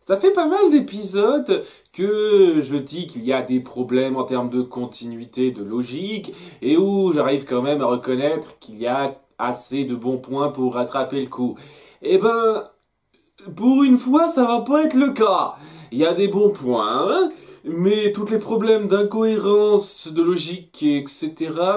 Ça fait pas mal d'épisodes que je dis qu'il y a des problèmes en termes de continuité, de logique, et où j'arrive quand même à reconnaître qu'il y a assez de bons points pour rattraper le coup. Eh ben, pour une fois, ça va pas être le cas. Il y a des bons points, hein, mais tous les problèmes d'incohérence, de logique, etc.,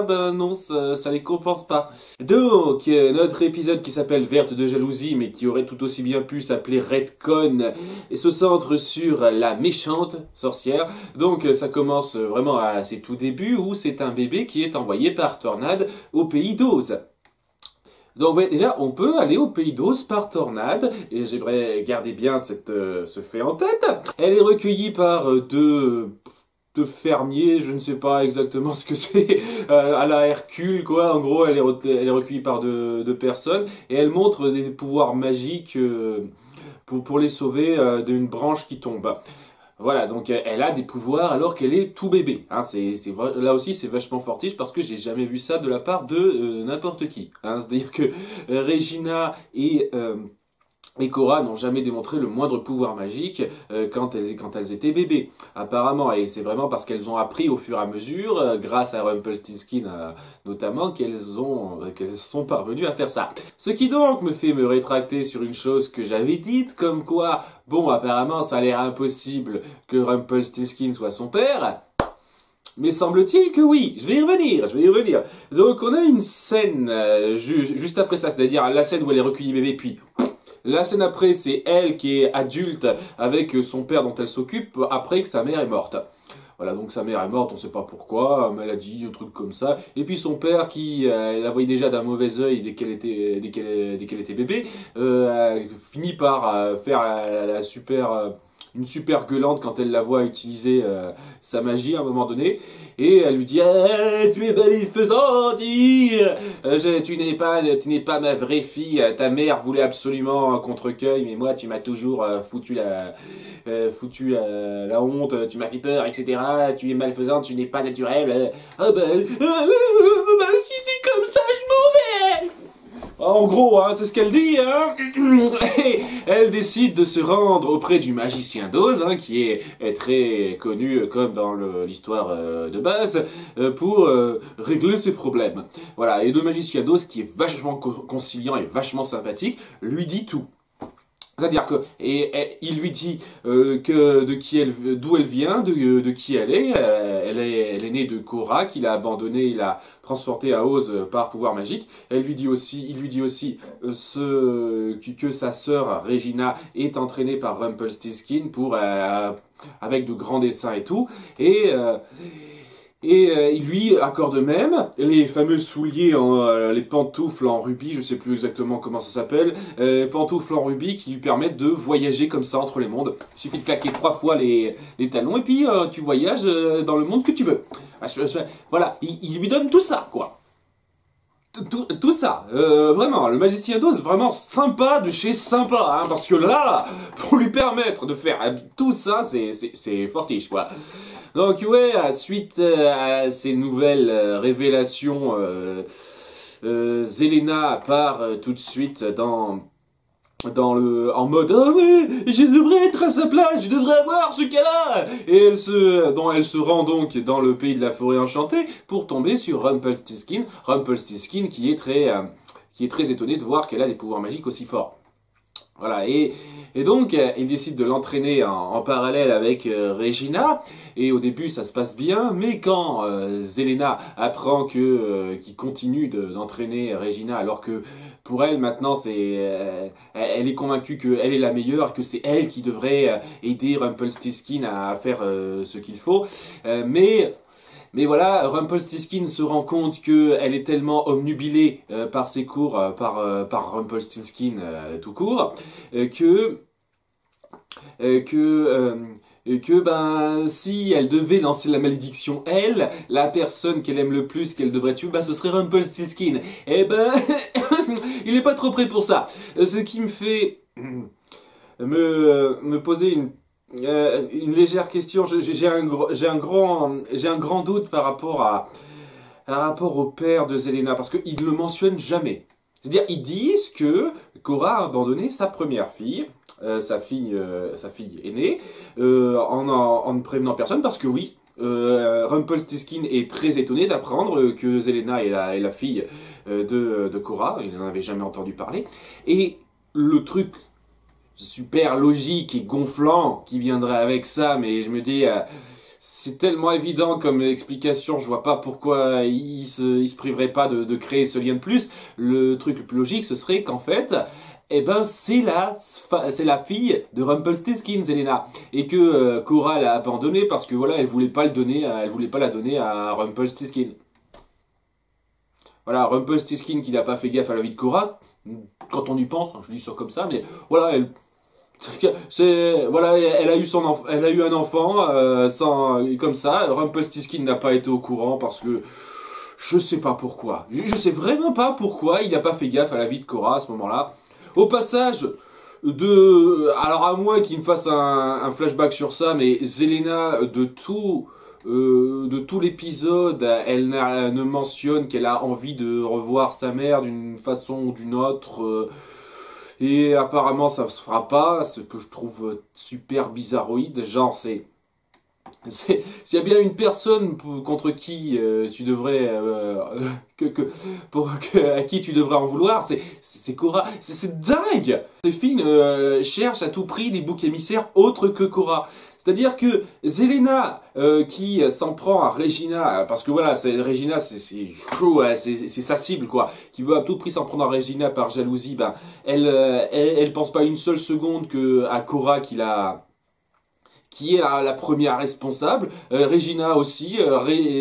ben non, ça les compense pas. Donc, notre épisode qui s'appelle Verte de jalousie, mais qui aurait tout aussi bien pu s'appeler Redcon, et se centre sur la méchante sorcière. Donc, ça commence vraiment à ses tout débuts, où c'est un bébé qui est envoyé par Tornade au pays d'Oz. Donc ouais, déjà, on peut aller au pays d'Oz par tornade, et j'aimerais garder bien ce fait en tête. Elle est recueillie par deux fermiers, je ne sais pas exactement ce que c'est, à la Hercule, quoi. En gros, elle est recueillie par deux personnes, et elle montre des pouvoirs magiques pour les sauver d'une branche qui tombe. Voilà, donc elle a des pouvoirs alors qu'elle est tout bébé. Hein, là aussi, c'est vachement fortiche parce que j'ai jamais vu ça de la part de n'importe qui. Hein. C'est-à-dire que Regina et Cora n'ont jamais démontré le moindre pouvoir magique quand elles étaient bébés, apparemment. Et c'est vraiment parce qu'elles ont appris au fur et à mesure, grâce à Rumpelstiltskin notamment, qu'elles sont parvenues à faire ça. Ce qui donc me fait me rétracter sur une chose que j'avais dite, comme quoi, bon, apparemment, ça a l'air impossible que Rumpelstiltskin soit son père. Mais semble-t-il que oui, je vais y revenir. Donc on a une scène juste après ça, c'est-à-dire la scène où elle est recueillie bébé, puis la scène après, c'est elle qui est adulte avec son père dont elle s'occupe après que sa mère est morte. Voilà, donc sa mère est morte, on sait pas pourquoi, maladie, un truc comme ça. Et puis son père qui la voyait déjà d'un mauvais œil dès qu'elle était bébé, finit par faire une super gueulante quand elle la voit utiliser sa magie à un moment donné, et elle lui dit tu es malfaisante, tu n'es pas ma vraie fille, ta mère voulait absolument un contre-cueil, mais moi tu m'as toujours foutu la honte, tu m'as fait peur, etc. Tu es malfaisante, tu n'es pas naturelle. Ah si c'est comme ça, je m'en vais. En gros, hein, c'est ce qu'elle dit, hein. Et elle décide de se rendre auprès du magicien d'Oz, hein, qui est très connu comme dans l'histoire de base, pour régler ses problèmes. Voilà, et le magicien d'Oz, qui est vachement conciliant et vachement sympathique, lui dit tout. C'est-à-dire que il lui dit d'où elle vient, de qui elle est. Elle est née de Cora, qu'il a abandonné, il a transporté à Oz par pouvoir magique. Il lui dit aussi que sa sœur Regina est entraînée par Rumpelstiltskin avec de grands dessins et tout. Et il lui accorde même les fameux souliers, les pantoufles en rubis, je sais plus exactement comment ça s'appelle, les pantoufles en rubis qui lui permettent de voyager comme ça entre les mondes. Il suffit de claquer 3 fois les talons et puis tu voyages dans le monde que tu veux. Voilà, il lui donne tout ça, quoi. Tout ça, vraiment, le magicien d'Oz, vraiment sympa de chez sympa, hein, parce que là, pour lui permettre de faire tout ça, c'est fortiche, quoi. Donc ouais, suite à ces nouvelles révélations, Zelena part tout de suite en mode ah ouais, je devrais être à sa place, je devrais avoir ce qu'elle a, et elle se rend donc dans le pays de la forêt enchantée pour tomber sur Rumpelstiltskin qui est très étonné de voir qu'elle a des pouvoirs magiques aussi forts. Voilà, et donc il décide de l'entraîner en parallèle avec Regina, et au début ça se passe bien, mais quand Zelena apprend qu'il continue d'entraîner Regina, alors que pour elle maintenant elle est convaincue qu'elle est la meilleure, que c'est elle qui devrait aider Rumpelstiltskin à faire ce qu'il faut, mais voilà, Rumpelstiltskin se rend compte qu'elle est tellement obnubilée par ses cours, par Rumpelstiltskin tout court, que ben si elle devait lancer la malédiction, la personne qu'elle aime le plus, qu'elle devrait tuer, ben ce serait Rumpelstiltskin. Et ben il est pas trop prêt pour ça. Ce qui me fait me poser une légère question. J'ai un grand doute par rapport au père de Zelena, parce qu'ils ne le mentionnent jamais. C'est-à-dire, ils disent que Cora a abandonné sa première fille, sa fille aînée, en ne prévenant personne, parce que oui, Rumpelstiltskin est très étonné d'apprendre que Zelena est la fille de Cora. Il n'en avait jamais entendu parler. Et le truc super logique et gonflant qui viendrait avec ça, mais je me dis, c'est tellement évident comme explication, je vois pas pourquoi il se priverait pas de créer ce lien de plus. Le truc le plus logique, ce serait qu'en fait, eh ben c'est la fille de Rumpelstiltskin, Zelena, et que Cora l'a abandonnée parce que voilà, elle voulait pas la donner à Rumpelstiltskin. Voilà, Rumpelstiltskin qui n'a pas fait gaffe à la vie de Cora, quand on y pense, hein, je dis ça comme ça, mais voilà, voilà, elle a eu un enfant comme ça. Rumpelstiltskin n'a pas été au courant parce que je sais pas pourquoi. Je sais vraiment pas pourquoi il n'a pas fait gaffe à la vie de Cora à ce moment-là. Au passage alors à moins qu'il me fasse un flashback sur ça, mais Zelena de tout l'épisode, elle ne mentionne qu'elle a envie de revoir sa mère d'une façon ou d'une autre. Et apparemment ça se fera pas, ce que je trouve super bizarroïde. Genre s'il y a bien une personne contre qui tu devrais à qui tu devrais en vouloir, c'est Cora. C'est dingue. Ces filles cherchent à tout prix des boucs émissaires autres que Cora. C'est-à-dire que Zelena qui s'en prend à Regina, parce que voilà, Regina c'est chaud, c'est sa cible quoi, qui veut à tout prix s'en prendre à Regina par jalousie, ben elle pense pas une seule seconde que à Cora qui est la première responsable. Regina aussi,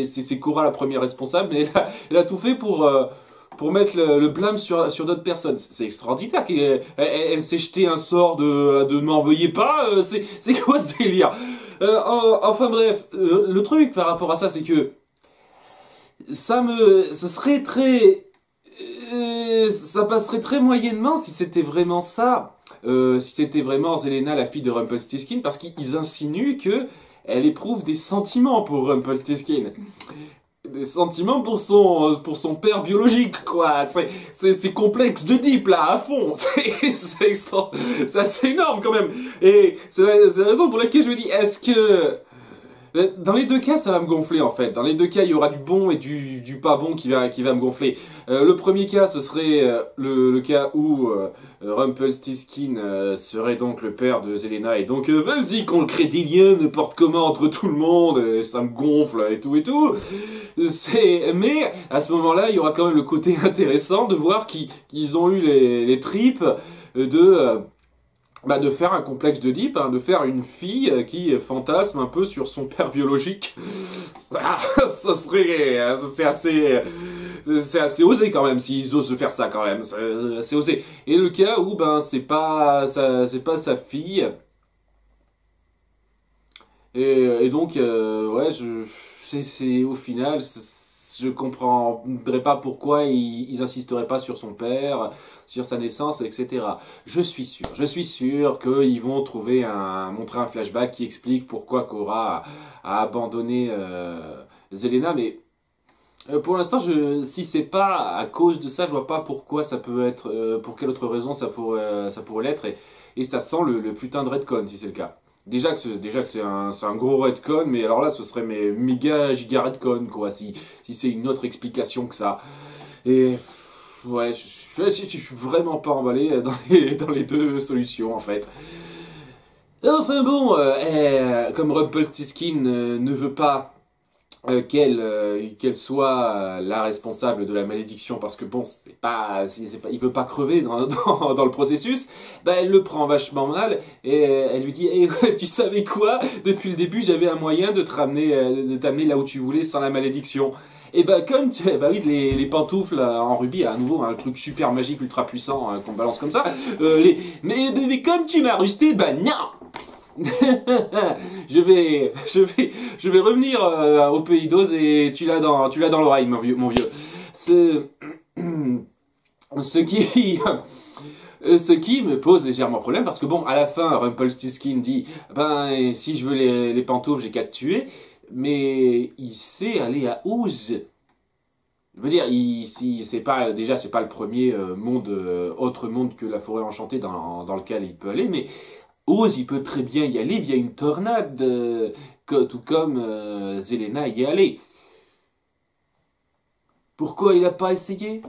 c'est Cora la première responsable, mais elle a tout fait pour mettre le blâme sur d'autres personnes. C'est extraordinaire. Elle s'est jetée un sort de m'en veuillez pas. C'est quoi ce délire? Enfin bref, le truc par rapport à ça, c'est que ce serait très, ça passerait très moyennement si c'était vraiment ça. Si c'était vraiment Zelena, la fille de Rumpelstiltskin, parce qu'ils insinuent que elle éprouve des sentiments pour Rumpelstiltskin. Des sentiments pour son père biologique, quoi. C'est complexe d'Oedipe, là, à fond. C'est assez énorme, quand même. Et c'est la raison pour laquelle je me dis, est-ce que... Dans les deux cas, ça va me gonfler en fait. Dans les deux cas, il y aura du bon et du pas bon qui va me gonfler. Le premier cas, ce serait le cas où Rumpelstiltskin serait donc le père de Zelena et donc vas-y qu'on crée des liens n'importe comment entre tout le monde, ça me gonfle et tout et tout. Mais à ce moment-là, il y aura quand même le côté intéressant de voir qu'ils ont eu les tripes de faire un complexe d'Oedipe, hein, de faire une fille qui fantasme un peu sur son père biologique. Ça serait... C'est assez osé quand même, s'ils osent faire ça quand même. C'est assez osé. Et le cas où, c'est pas sa fille. Et donc, ouais, au final... Je comprendrais pas pourquoi ils insisteraient pas sur son père, sur sa naissance, etc. Je suis sûr qu'ils vont montrer un flashback qui explique pourquoi Cora a abandonné Zelena, mais pour l'instant, si c'est pas à cause de ça, je vois pas pourquoi ça peut être, pour quelle autre raison ça pourrait l'être, et ça sent le putain de retcon si c'est le cas. Déjà que c'est un gros retcon, mais alors là ce serait mes méga giga retcon quoi, si c'est une autre explication que ça. Et ouais, je suis vraiment pas emballé dans les deux solutions en fait. Enfin bon, comme Rumpelstiltskin ne veut pas qu'elle soit la responsable de la malédiction parce que bon il veut pas crever dans le processus, elle le prend vachement mal et elle lui dit tu savais quoi, depuis le début j'avais un moyen de t'amener là où tu voulais sans la malédiction. Et oui, les pantoufles en rubis, à nouveau un truc super magique ultra puissant qu'on balance comme ça, mais comme tu m'as rusté, non. je vais revenir au pays d'Oz et tu l'as dans l'oreille, mon vieux. Ce qui me pose légèrement problème parce que bon, à la fin, Rumpelstiltskin dit, si je veux les pantoufles, j'ai qu'à te tuer, mais il sait aller à Oz. Je veux dire, c'est pas, déjà, c'est pas le premier monde, autre monde que la forêt enchantée dans lequel il peut aller, mais Oz, il peut très bien y aller via une tornade, tout comme Zelena y est allée. Pourquoi il n'a pas essayé?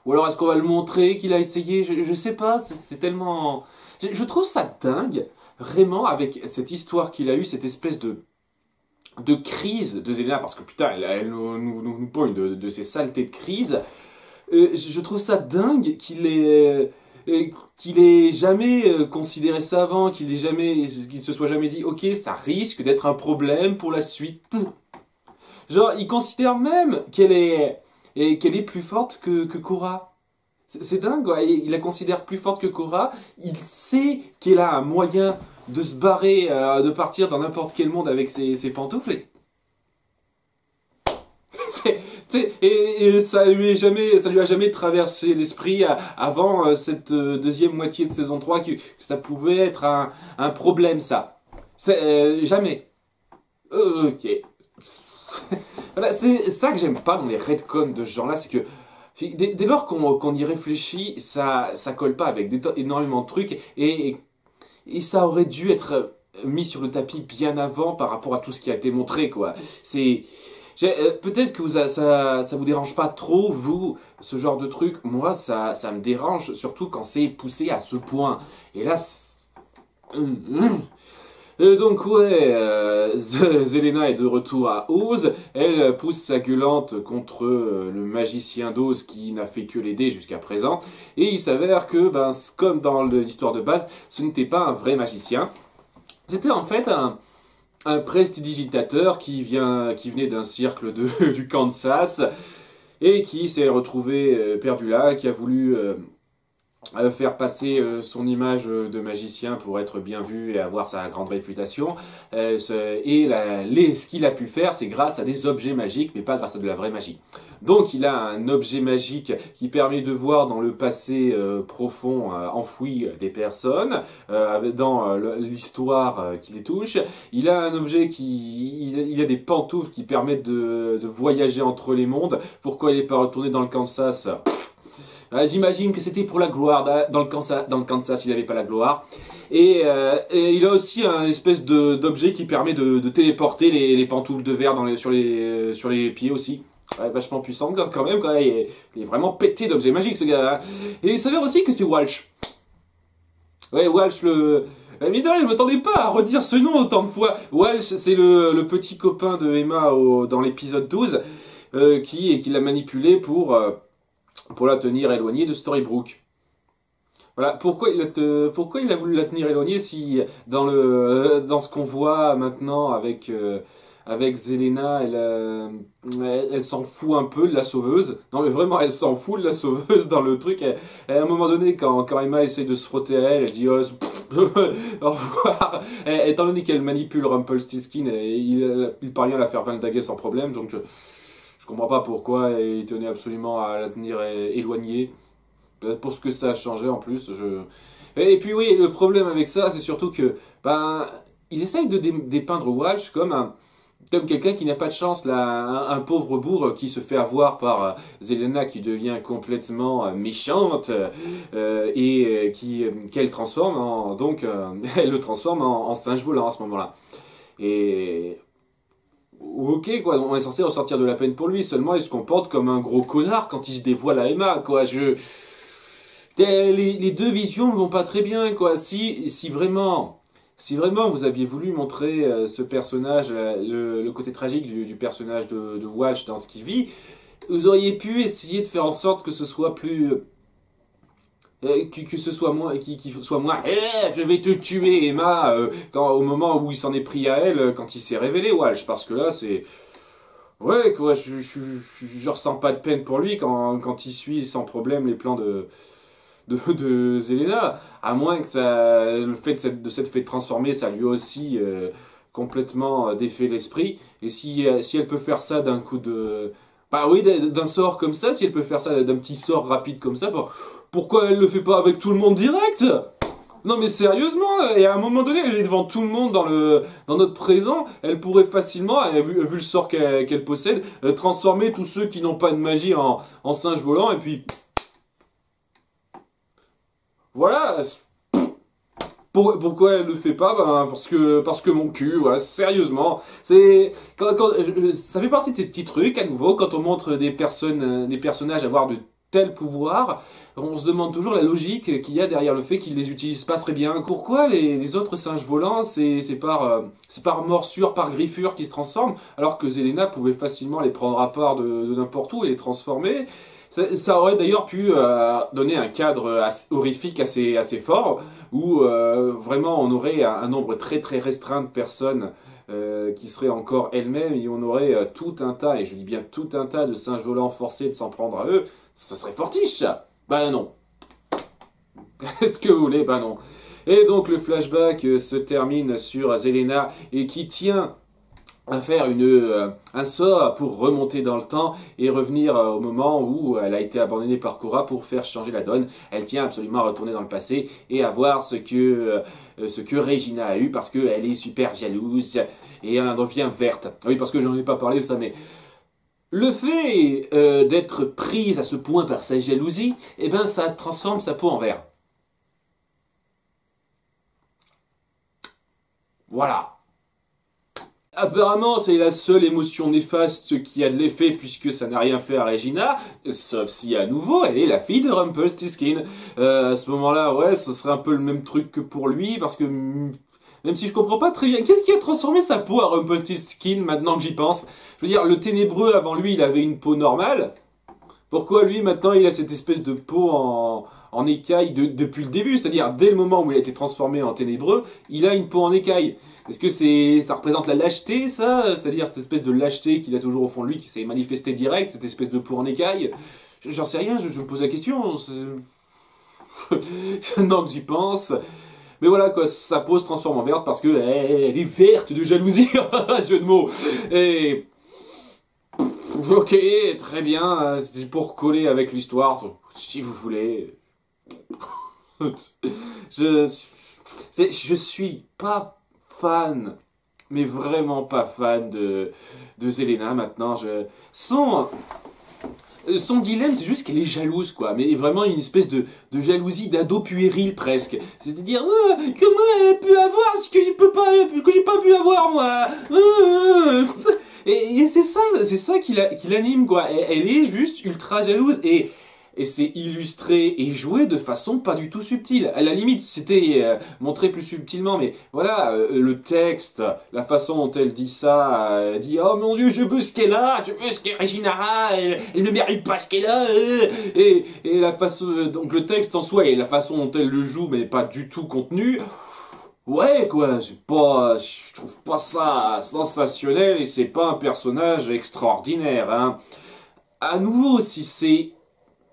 Ou alors est-ce qu'on va le montrer qu'il a essayé? Je sais pas, c'est tellement... Je trouve ça dingue, vraiment, avec cette histoire qu'il a eue, cette espèce de crise de Zelena, parce que putain, elle nous pointe de ces saletés de crise. Je trouve ça dingue qu'il ait jamais considéré ça avant, qu'il se soit jamais dit, ok, ça risque d'être un problème pour la suite. Genre, il considère même qu'elle est plus forte que Korra. C'est dingue, quoi. Il la considère plus forte que Korra. Il sait qu'elle a un moyen de se barrer, de partir dans n'importe quel monde avec ses pantoufles. Et ça lui a jamais traversé l'esprit avant cette deuxième moitié de saison 3 que ça pouvait être un problème, ça. Jamais. Ok. Voilà, c'est ça que j'aime pas dans les retcons de ce genre-là, c'est que dès lors qu'on y réfléchit, ça colle pas avec énormément de trucs, et ça aurait dû être mis sur le tapis bien avant par rapport à tout ce qui a été montré, quoi. Peut-être que ça vous dérange pas trop, vous, ce genre de truc. Moi, ça me dérange, surtout quand c'est poussé à ce point. Et là, donc ouais, Zelena est de retour à Oz. Elle pousse sa gueulante contre le magicien d'Oz qui n'a fait que l'aider jusqu'à présent. Et il s'avère que, ben, comme dans l'histoire de base, ce n'était pas un vrai magicien. C'était en fait un prestidigitateur qui venait d'un cirque du Kansas et qui s'est retrouvé perdu là, qui a voulu faire passer son image de magicien pour être bien vu et avoir sa grande réputation. Ce qu'il a pu faire, c'est grâce à des objets magiques, mais pas grâce à de la vraie magie. Donc il a un objet magique qui permet de voir dans le passé profond enfoui des personnes, dans l'histoire qui les touche. Il a un objet il a des pantoufles qui permettent de voyager entre les mondes. Pourquoi il n'est pas retourné dans le Kansas? J'imagine que c'était pour la gloire. Dans le Kansas, il n'avait pas la gloire. Et il a aussi un espèce d'objet qui permet de téléporter les pantoufles de verre sur les pieds aussi. Ouais, vachement puissant quand même, quoi. Il est vraiment pété d'objets magiques, ce gars. Et il s'avère aussi que c'est Walsh. Ouais, Walsh, mais non, je ne m'attendais pas à redire ce nom autant de fois. Walsh, c'est le petit copain de Emma dans l'épisode 12, qui l'a manipulé pour la tenir éloignée de Storybrooke. Voilà, pourquoi il a voulu la tenir éloignée si dans ce qu'on voit maintenant avec Zelena, elle s'en fout un peu de la sauveuse. Non mais vraiment, elle s'en fout de la sauveuse dans le truc. À un moment donné, quand Emma essaie de se frotter à elle dit oh, au revoir. Étant donné qu'elle manipule Rumpelstiltskin, il parvient à la faire vingt sans problème, donc je comprends pas pourquoi il tenait absolument à la tenir éloignée. Pour ce que ça a changé en plus. Et puis oui, le problème avec ça, c'est surtout que ils essayent de dépeindre Walsh comme quelqu'un qui n'a pas de chance, là, un pauvre bourg qui se fait avoir par Zelena qui devient complètement méchante et qu'elle transforme donc elle le transforme en singe volant à ce moment-là. Et ok, quoi, on est censé ressortir de la peine pour lui, seulement il se comporte comme un gros connard quand il se dévoile à Emma, quoi. Les deux visions ne vont pas très bien, quoi. Si vraiment vous aviez voulu montrer ce personnage, le côté tragique du personnage de Walsh dans ce qu'il vit, vous auriez pu essayer de faire en sorte que ce soit plus... que ce soit moins, soit moins, je vais te tuer Emma, au moment où il s'en est pris à elle, quand il s'est révélé Walsh, parce que là c'est... Ouais, quoi, je ressens pas de peine pour lui quand il suit sans problème les plans de Zelena, à moins que le fait de s'être fait transformer, ça lui a aussi complètement défait l'esprit. Et si elle peut faire ça d'un coup de... Bah oui, d'un sort comme ça, si elle peut faire ça d'un petit sort rapide comme ça, pourquoi elle le fait pas avec tout le monde direct? Non mais sérieusement, et à un moment donné, elle est devant tout le monde dans notre présent, elle pourrait facilement, vu le sort qu'elle possède, transformer tous ceux qui n'ont pas de magie en singes volants, et puis voilà. Pourquoi elle le fait pas? Ben, parce que mon cul, voilà, sérieusement. Ça fait partie de ces petits trucs, à nouveau, quand on montre des personnages avoir de tels pouvoirs, on se demande toujours la logique qu'il y a derrière le fait qu'ils les utilisent pas très bien. Pourquoi les autres singes volants, c'est par morsure, par griffure qu'ils se transforment, alors que Zelena pouvait facilement les prendre à part de n'importe où et les transformer. Ça aurait d'ailleurs pu donner un cadre horrifique assez fort, où vraiment on aurait un nombre très très restreint de personnes qui seraient encore elles-mêmes, et on aurait tout un tas, et je dis bien tout un tas de singes volants forcés de s'en prendre à eux. Ce serait fortiche, ça. Ben non. Est-ce que vous voulez? Ben non. Et donc le flashback se termine sur Zelena, et qui tient à faire un sort pour remonter dans le temps et revenir au moment où elle a été abandonnée par Cora pour faire changer la donne. Elle tient absolument à retourner dans le passé et à voir ce que Regina a eu, parce qu'elle est super jalouse et elle en devient verte. Oui, parce que j'en ai pas parlé de ça, mais le fait d'être prise à ce point par sa jalousie, eh ben ça transforme sa peau en vert. Voilà. Apparemment, c'est la seule émotion néfaste qui a de l'effet, puisque ça n'a rien fait à Regina, sauf si à nouveau elle est la fille de Rumpelstiltskin. À ce moment-là, ouais, ce serait un peu le même truc que pour lui, parce que même si je comprends pas très bien, qu'est-ce qui a transformé sa peau à Rumpelstiltskin maintenant que j'y pense? Je veux dire, le ténébreux avant lui, il avait une peau normale. Pourquoi lui maintenant il a cette espèce de peau en écaille depuis le début? C'est-à-dire dès le moment où il a été transformé en ténébreux, il a une peau en écaille. Est-ce que ça représente la lâcheté, ça? C'est-à-dire cette espèce de lâcheté qu'il a toujours au fond de lui, qui s'est manifestée direct, cette espèce de peau en écaille? J'en sais rien, je me pose la question. Non que j'y pense. Mais voilà quoi, sa peau se transforme en verte parce que elle est verte de jalousie. Jeu de mots. Et ok, très bien, c'est pour coller avec l'histoire, si vous voulez. Je, je suis pas fan, mais vraiment pas fan de Zelena maintenant. Son dilemme, c'est juste qu'elle est jalouse, quoi. Mais vraiment une espèce de jalousie d'ado puéril, presque. C'est-à-dire, comment elle a pu avoir ce que que j'ai pas pu avoir, moi? Et c'est ça qui l'anime, quoi. Elle est juste ultra jalouse, et c'est illustré et joué de façon pas du tout subtile. À la limite, c'était montré plus subtilement, mais voilà, le texte, la façon dont elle dit ça, elle dit oh mon Dieu, je veux ce qu'elle a, je veux ce qu'est Regina, elle ne mérite pas ce qu'elle a, et la façon, donc le texte en soi et la façon dont elle le joue, mais pas du tout contenu. Ouais, quoi, je trouve pas ça sensationnel, et c'est pas un personnage extraordinaire, hein. À nouveau, si c'est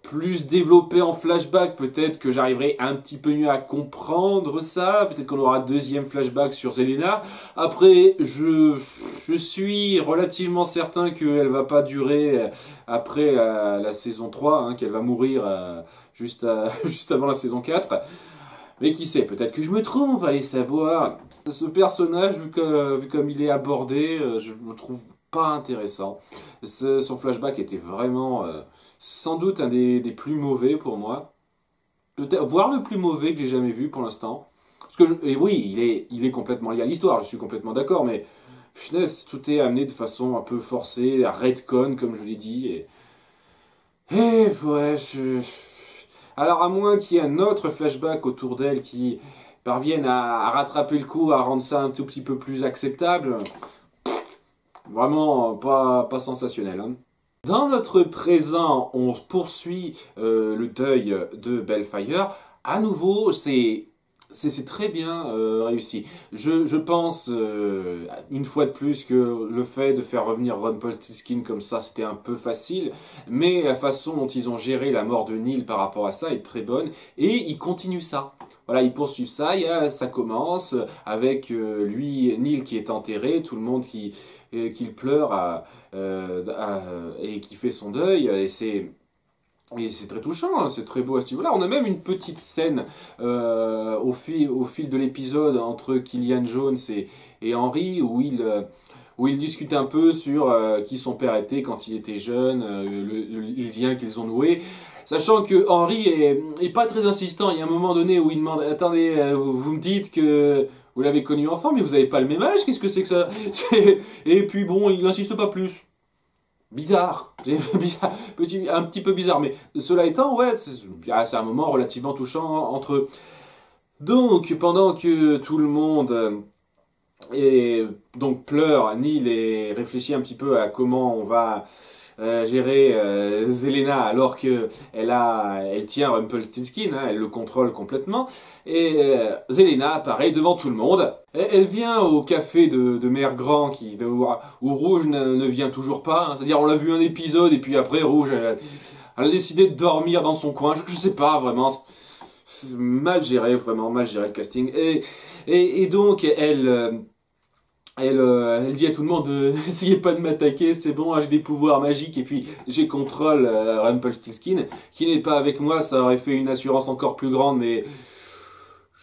plus développé en flashback, peut-être que j'arriverai un petit peu mieux à comprendre ça, peut-être qu'on aura un deuxième flashback sur Zelena. Après, je suis relativement certain qu'elle va pas durer après la saison 3, hein, qu'elle va mourir juste avant la saison 4. Mais qui sait, peut-être que je me trompe, allez savoir. Ce personnage, vu comme il est abordé, je le trouve pas intéressant. Son flashback était vraiment sans doute un des plus mauvais pour moi. Peut-être, voire le plus mauvais que j'ai jamais vu pour l'instant. Parce que, et oui, il est complètement lié à l'histoire, je suis complètement d'accord, mais finesse, tout est amené de façon un peu forcée, à redcon, comme je l'ai dit, et ouais, alors à moins qu'il y ait un autre flashback autour d'elle qui parvienne à rattraper le coup, à rendre ça un tout petit peu plus acceptable, vraiment pas sensationnel, hein. Dans notre présent, on poursuit le deuil de Bellfire. À nouveau, c'est très bien réussi. Je pense, une fois de plus, que le fait de faire revenir Rumpelstiltskin comme ça, c'était un peu facile, mais la façon dont ils ont géré la mort de Neil par rapport à ça est très bonne, et ils continuent ça. Voilà, ils poursuivent ça, ça commence avec lui, Neil qui est enterré, tout le monde qui pleure et qui fait son deuil, et Et c'est très touchant, hein, c'est très beau à ce niveau-là. On a même une petite scène au fil de l'épisode entre Killian Jones et Henry où ils discutent un peu sur qui son père était quand il était jeune, le lien qu'ils ont noué. Sachant que Henry est pas très insistant. Il y a un moment donné où il demande attendez, vous me dites que vous l'avez connu enfant, mais vous avez pas le même âge, qu'est-ce que c'est que ça? Et puis bon, il n'insiste pas plus. Bizarre, bizarre, un petit peu bizarre, mais cela étant, ouais, c'est un moment relativement touchant entre eux. Donc, pendant que tout le monde donc pleure, Neil et réfléchit un petit peu à comment on va gérer Zelena alors que elle tient Rumpelstiltskin, hein, elle le contrôle complètement. Et Zelena apparaît devant tout le monde. Elle vient au café de Mère Grand où Rouge ne vient toujours pas. Hein. C'est-à-dire on l'a vu un épisode et puis après Rouge elle a décidé de dormir dans son coin. Je sais pas vraiment. C'est mal géré, vraiment mal géré le casting. Et donc elle dit à tout le monde essayez pas de m'attaquer, c'est bon, j'ai des pouvoirs magiques et puis j'ai contrôle Rumpelstiltskin qui n'est pas avec moi, ça aurait fait une assurance encore plus grande, mais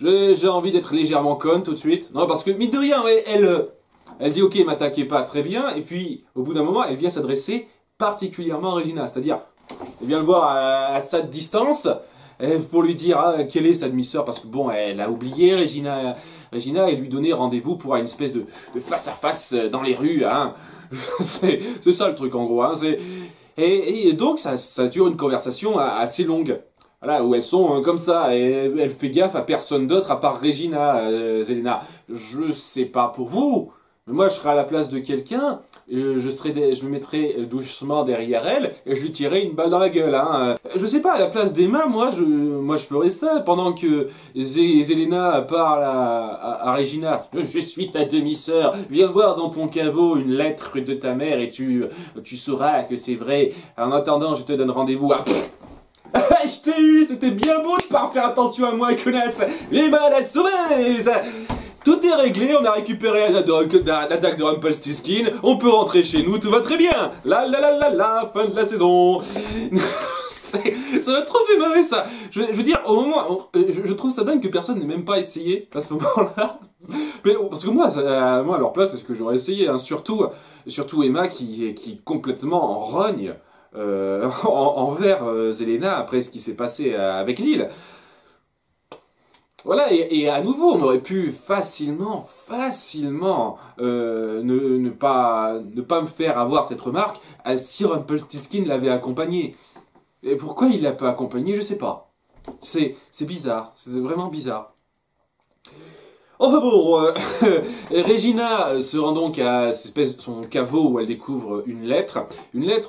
j'ai envie d'être légèrement conne tout de suite. Non, parce que mine de rien, ouais, elle dit ok, m'attaquez pas, très bien, et puis au bout d'un moment, elle vient s'adresser particulièrement à Regina, c'est-à-dire elle vient le voir à sa distance pour lui dire quelle est sa demi-sœur, parce que bon, elle a oublié Regina et lui donner rendez-vous pour une espèce de face-à-face dans les rues. Hein. c'est ça le truc en gros. Hein. Et donc ça dure une conversation assez longue. Voilà, où elles sont comme ça, et elle fait gaffe à personne d'autre à part Regina, Zelena. Je sais pas pour vous, mais moi je serais à la place de quelqu'un, je me mettrais doucement derrière elle et je lui tirerais une balle dans la gueule. Hein. Je sais pas, à la place d'Emma, moi je ferais ça pendant que Zelena parle à Regina. Je suis ta demi-sœur, viens voir dans ton caveau une lettre de ta mère et tu sauras que c'est vrai. En attendant, je te donne rendez-vous à... Je t'ai eu, c'était bien beau de pas faire attention à moi, connasse. Emma la sauveuse. Tout est réglé, on a récupéré la dague de Rumpelstiltskin, on peut rentrer chez nous, tout va très bien. La, fin de la saison. Ça m'a trop fait marrer ça. Je veux dire, au moment, je trouve ça dingue que personne n'ait même pas essayé à ce moment-là. Mais, parce que moi à leur place, c'est ce que j'aurais essayé, hein. Surtout Emma qui est complètement en rogne envers Zelena après ce qui s'est passé avec Neil. Voilà, et à nouveau, on aurait pu facilement ne pas me faire avoir cette remarque si Rumpelstiltskin l'avait accompagné. Et pourquoi il l'a pas accompagné, je sais pas. C'est bizarre, c'est vraiment bizarre. Enfin bon, Regina se rend donc à son caveau où elle découvre une lettre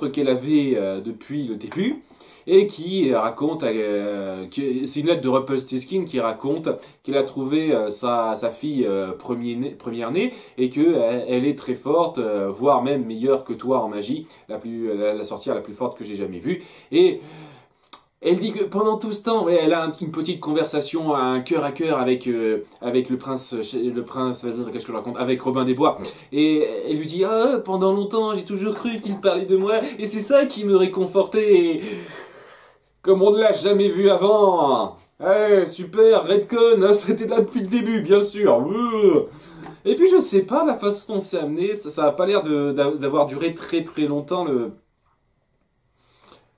qu'elle avait depuis le début. Et qui raconte, c'est une lettre de Rumpelstiltskin qui raconte qu'elle a trouvé sa fille première-née et qu'elle elle est très forte, voire même meilleure que toi en magie, la sorcière la plus forte que j'ai jamais vue. Et elle dit que pendant tout ce temps, ouais, elle a une petite conversation, un cœur à cœur avec le prince, qu'est-ce que je raconte, avec Robin des Bois. Et elle lui dit pendant longtemps j'ai toujours cru qu'il parlait de moi et c'est ça qui me réconfortait. Comme on ne l'a jamais vu avant. Super, Redcon, c'était là depuis le début, bien sûr. Et puis je sais pas, la façon dont c'est amené, ça a pas l'air d'avoir duré très très longtemps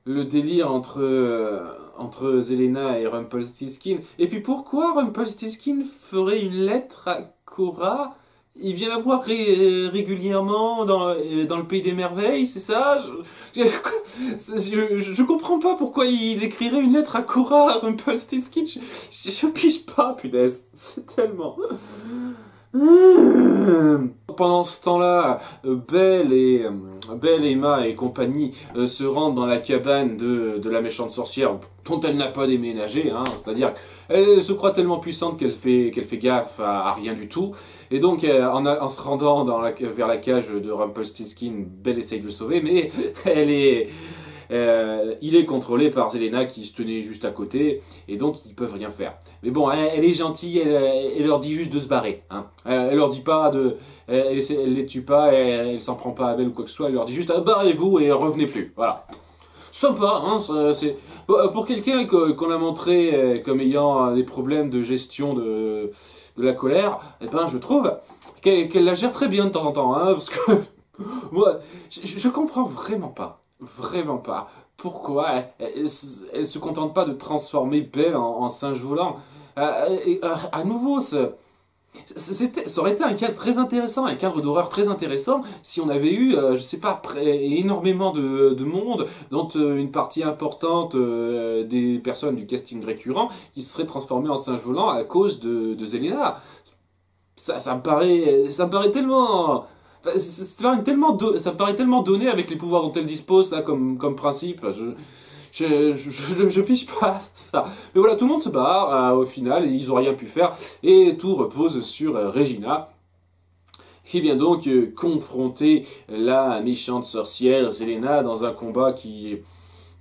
le délire entre Zelena et Rumpelstiltskin. Et puis pourquoi Rumpelstiltskin ferait une lettre à Cora? Il vient la voir régulièrement dans le Pays des Merveilles, c'est ça? Je comprends pas pourquoi il écrirait une lettre à Cora, à Rumpelstiltskin. Je pige pas, punaise. C'est tellement... Pendant ce temps-là, Belle, Emma et compagnie se rendent dans la cabane de la méchante sorcière dont elle n'a pas déménagé, hein, c'est-à-dire qu'elle se croit tellement puissante qu'elle fait gaffe à rien du tout. Et donc, en se rendant vers la cage de Rumpelstiltskin, Belle essaye de le sauver, mais il est contrôlé par Zelena qui se tenait juste à côté, et donc ils peuvent rien faire. Mais bon, elle est gentille, elle leur dit juste de se barrer. Hein. Elle leur dit pas elle les tue pas, elle s'en prend pas à Belle ou quoi que ce soit, elle leur dit juste barrez-vous et revenez plus. Voilà. sympa, hein, pour quelqu'un qu'on a montré comme ayant des problèmes de gestion de la colère, eh ben je trouve qu'elle la gère très bien de temps en temps, hein, parce que moi, je comprends vraiment pas pourquoi elle se contente pas de transformer Belle en singe volant. À nouveau, ça aurait été un cadre très intéressant, un cadre d'horreur très intéressant si on avait eu, je sais pas, énormément de monde, dont une partie importante des personnes du casting récurrent qui se seraient transformées en singe volant à cause de Zelena. Ça me paraît tellement... enfin, ça me paraît tellement donné avec les pouvoirs dont elle dispose là comme principe. Je pige pas ça. Mais voilà, tout le monde se barre au final, et ils ont rien pu faire. Et tout repose sur Regina, qui vient donc confronter la méchante sorcière Zelena dans un combat qui est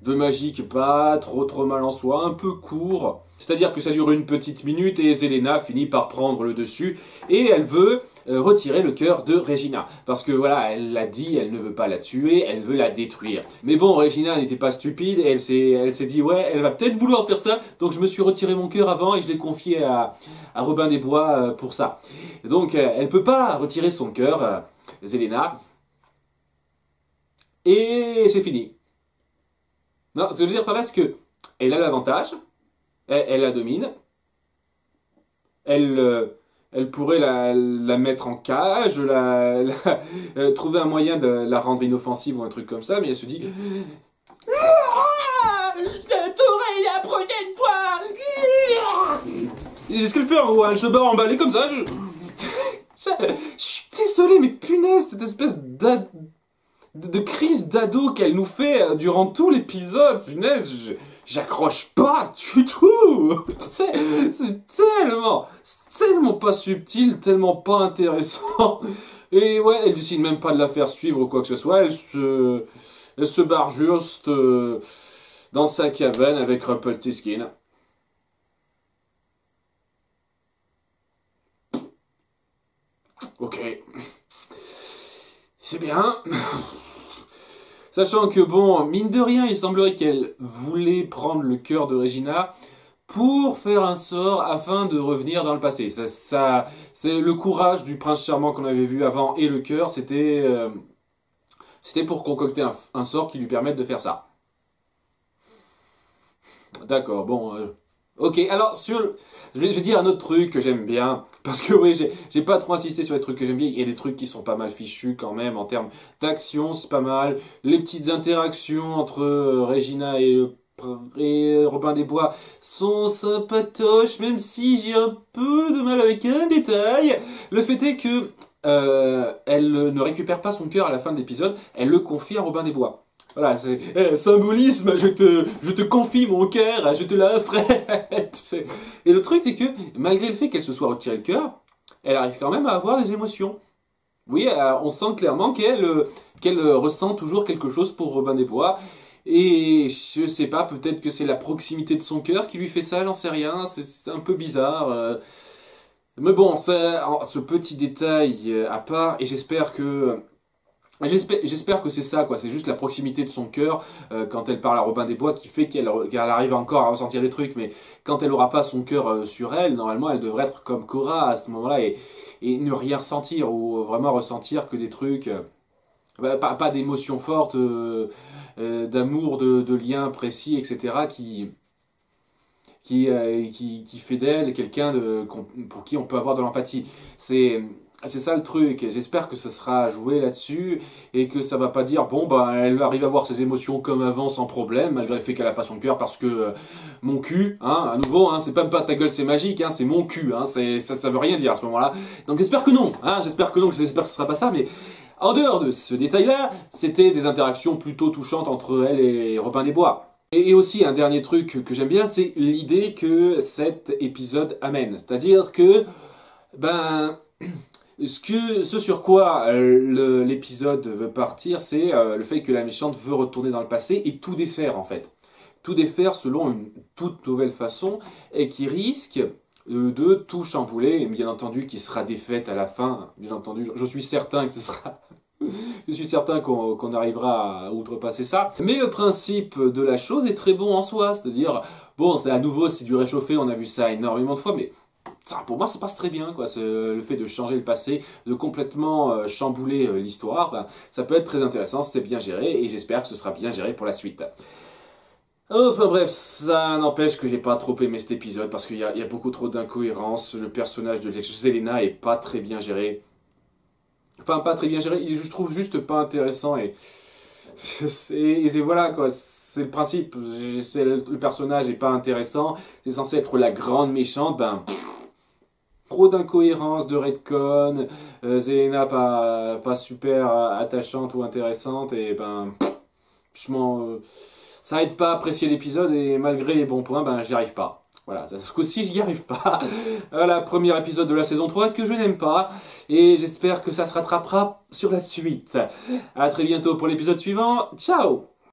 de magique pas trop mal en soi, un peu court. C'est-à-dire que ça dure une petite minute et Zelena finit par prendre le dessus et elle veut retirer le cœur de Regina. Parce que voilà, elle l'a dit, elle ne veut pas la tuer, elle veut la détruire. Mais bon, Regina n'était pas stupide et elle s'est dit, ouais, elle va peut-être vouloir faire ça, donc je me suis retiré mon cœur avant et je l'ai confié à Robin des Bois pour ça. Donc elle peut pas retirer son cœur, Zelena. Et c'est fini. Non, ce que je veux dire par là, c'est que elle a l'avantage, elle la domine, elle pourrait la mettre en cage, trouver un moyen de la rendre inoffensive ou un truc comme ça, mais elle se dit ah, je t'aurai la prochaine fois. C'est ce qu'elle fait en gros, elle se barre emballée comme ça. Je suis désolé, mais punaise, cette espèce de crise d'ado qu'elle nous fait durant tout l'épisode, punaise, j'accroche pas du tout. C'est tellement pas subtil, tellement pas intéressant. Et ouais, elle décide même pas de la faire suivre ou quoi que ce soit, elle se barre juste dans sa cabane avec Rumpelstiltskin. Ok. C'est bien. Sachant que bon, mine de rien, il semblerait qu'elle voulait prendre le cœur de Regina pour faire un sort afin de revenir dans le passé. C'est le courage du prince charmant qu'on avait vu avant et le cœur, c'était pour concocter un sort qui lui permette de faire ça. D'accord, bon... Ok, alors je vais dire un autre truc que j'aime bien, parce que oui, j'ai pas trop insisté sur les trucs que j'aime bien, il y a des trucs qui sont pas mal fichus quand même, en termes d'action, c'est pas mal, les petites interactions entre Regina et Robin des Bois sont sympatoches, même si j'ai un peu de mal avec un détail. Le fait est que elle ne récupère pas son cœur à la fin de l'épisode, elle le confie à Robin des Bois. Voilà, c'est symbolisme, je te confie mon cœur, je te l'offrette. Et le truc, c'est que malgré le fait qu'elle se soit retiré le cœur, elle arrive quand même à avoir des émotions. Oui, on sent clairement qu'elle ressent toujours quelque chose pour Robin des Bois. Et je sais pas, peut-être que c'est la proximité de son cœur qui lui fait ça, j'en sais rien, c'est un peu bizarre. Mais bon, ce petit détail à part, et j'espère que c'est ça, quoi. C'est juste la proximité de son cœur quand elle parle à Robin des Bois qui fait qu'elle arrive encore à ressentir des trucs. Mais quand elle aura pas son cœur sur elle, normalement, elle devrait être comme Cora à ce moment-là et ne rien ressentir ou vraiment ressentir que des trucs, pas d'émotions fortes, d'amour, de liens précis, etc. Qui fait d'elle quelqu'un pour qui on peut avoir de l'empathie. C'est ça le truc, j'espère que ça sera joué là-dessus et que ça va pas dire bon bah elle arrive à avoir ses émotions comme avant sans problème malgré le fait qu'elle a pas son cœur parce que mon cul, hein, à nouveau, hein, c'est pas ta gueule c'est magique, hein, c'est mon cul, hein, ça veut rien dire à ce moment-là. Donc j'espère que non, hein, j'espère que ce sera pas ça, mais en dehors de ce détail-là, c'était des interactions plutôt touchantes entre elle et Robin des Bois. Et aussi un dernier truc que j'aime bien, c'est l'idée que cet épisode amène, c'est-à-dire que ben ce sur quoi l'épisode veut partir, c'est le fait que la méchante veut retourner dans le passé et tout défaire en fait. Tout défaire selon une toute nouvelle façon et qui risque de tout chambouler et bien entendu qui sera défaite à la fin. Bien entendu, je suis certain que ce sera Je suis certain qu'on arrivera à outrepasser ça. Mais le principe de la chose est très bon en soi, c'est-à-dire, bon, c'est à nouveau, c'est du réchauffé, on a vu ça énormément de fois, mais ça, pour moi, ça passe très bien, quoi. Le fait de changer le passé, de complètement chambouler l'histoire, ben, ça peut être très intéressant, c'est bien géré, et j'espère que ce sera bien géré pour la suite. Enfin bref, ça n'empêche que j'ai pas trop aimé cet épisode, parce qu'il y a beaucoup trop d'incohérences, le personnage de Zelena est pas très bien géré. Enfin, pas très bien géré, je trouve juste pas intéressant, et voilà, quoi, c'est le principe, le personnage est pas intéressant, c'est censé être la grande méchante, ben... Trop d'incohérences, de retcon, Zelena pas super attachante ou intéressante, et ben, ça aide pas à apprécier l'épisode, et malgré les bons points, ben j'y arrive pas. Voilà, ce coup-ci j'y arrive pas. Voilà, premier épisode de la saison 3 que je n'aime pas, et j'espère que ça se rattrapera sur la suite. A très bientôt pour l'épisode suivant, ciao!